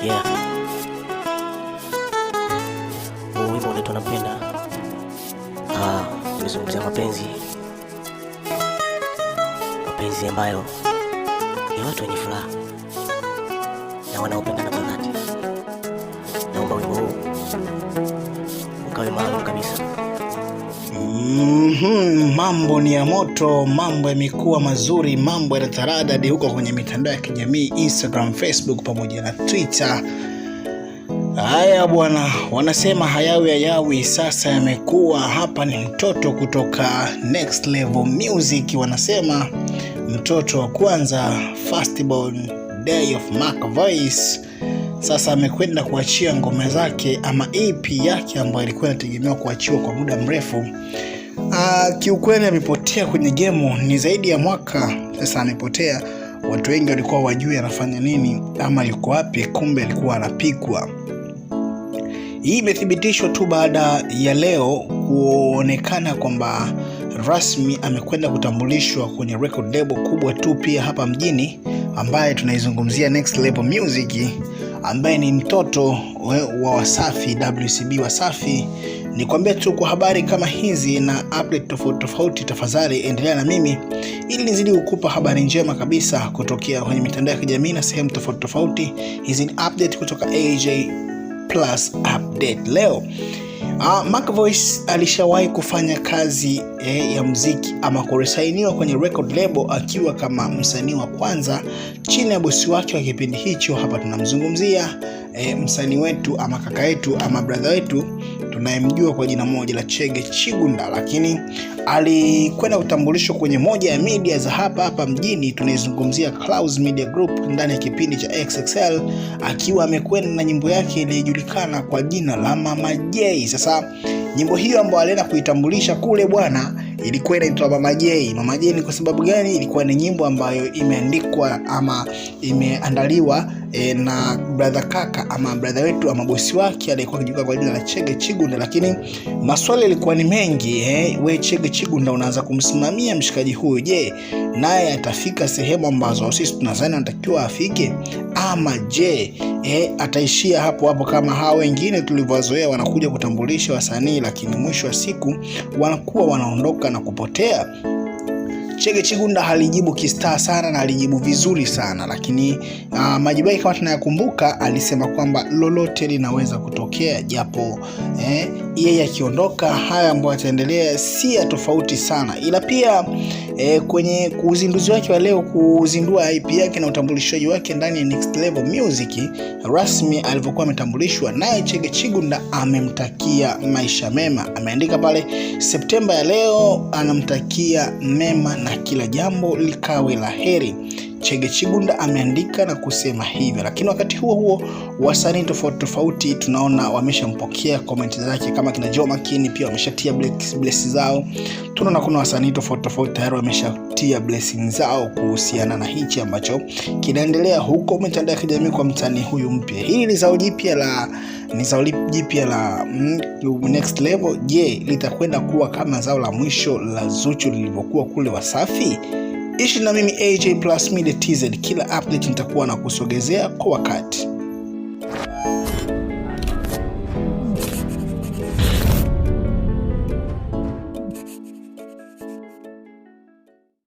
Yeah. Huu wimbo unaitwa Napenda. Nimezungumzia mapenzi ambayo ni watu wenye furaha na wanaopendana kwa dhati. Naomba wimbo huu ukawe maalum kabisa. Mambo ni ya moto, mambo yamekuwa mazuri, mambo yanataradadi huko kwenye mitandao ya kijamii, Instagram, Facebook pamoja na Twitter. Haya bwana, wanasema hayawi sasa yamekuwa. Hapa ni mtoto kutoka Next Level Music, wanasema mtoto wa kwanza, firstborn Day of Mark Voice. Sasa amekwenda kuachia ngoma zake ama EP yake ambayo ilikuwa inategemewa kuachiwa kwa muda mrefu. Kiukweli amepotea kwenye game, ni zaidi ya mwaka sasa amepotea. Watu wengi walikuwa wajui anafanya nini ama yuko wapi, kumbe alikuwa anapikwa. Hii imethibitishwa tu baada ya leo kuonekana kwamba rasmi amekwenda kutambulishwa kwenye record label kubwa tu pia hapa mjini, ambaye tunaizungumzia Next Level Music, ambaye ni mtoto wa Wasafi, WCB Wasafi. Nikwambia tu kwa habari kama hizi na update tofauti, tafadhali endelea na mimi ili nizidi kukupa habari njema kabisa kutokea kwenye mitandao ya kijamii na sehemu tofauti. Hizi ni update kutoka AJ Plus Update. Leo Mark Voice alishawahi kufanya kazi ya muziki ama kuresainiwa kwenye record label akiwa kama msanii wa kwanza chini ya bosi wake wa kipindi hicho. Hapa tunamzungumzia msanii wetu ama kaka yetu ama brother wetu tunayemjua kwa jina moja la Chege Chigunda, lakini alikwenda kutambulishwa kwenye moja ya media za hapa mjini. Tunaizungumzia Clouds Media Group ndani ya kipindi cha XXL, akiwa amekwenda na nyimbo yake iliyojulikana kwa jina la Mama J. Sasa nyimbo hiyo ambayo alienda kuitambulisha kule bwana ilikuwa inaitwa Mama J. Mama J ni kwa sababu gani? Ilikuwa ni nyimbo ambayo imeandikwa ama imeandaliwa na brother kaka ama brother wetu ama bosi wake aliyekuwa akijulikana kwa jina la Chege Chigunda, lakini maswali yalikuwa ni mengi. We Chege Chigunda unaanza kumsimamia mshikaji huyu, je, naye atafika sehemu ambazo sisi tunadhani anatakiwa afike, ama je ataishia hapo kama hao wengine tulivyozoea wanakuja kutambulisha wasanii lakini mwisho wa siku wanakuwa wanaondoka na kupotea? Chege Chigunda halijibu kistaa sana na alijibu vizuri sana, lakini majibu yake kama tunayakumbuka alisema kwamba lolote linaweza kutokea, japo yeye akiondoka haya ambayo ataendelea si ya tofauti sana. Ila pia kwenye uzinduzi wake wa leo, kuzindua IP yake na utambulishaji wake ndani ya Next Level Music rasmi alivyokuwa ametambulishwa, naye Chege Chigunda amemtakia maisha mema. Ameandika pale Septemba ya leo anamtakia mema na kila jambo likawe la heri. Chege Chigunda ameandika na kusema hivyo, lakini wakati huo wasanii tofauti tunaona wameshampokea comment zake, kama kina Joe Makini pia wameshatia bless zao. Tunaona kuna wasanii tofauti tayari wameshatia blessing zao kuhusiana na hichi ambacho kinaendelea huko mitandao ya kijamii kwa mtani huyu mpya. Hili ni zao jipya la Next Level. Je, litakwenda kuwa kama zao la mwisho la Zuchu lilivyokuwa kule Wasafi? Ishi na mimi AJ Plus Media TZ, kila update nitakuwa na kusogezea kwa wakati.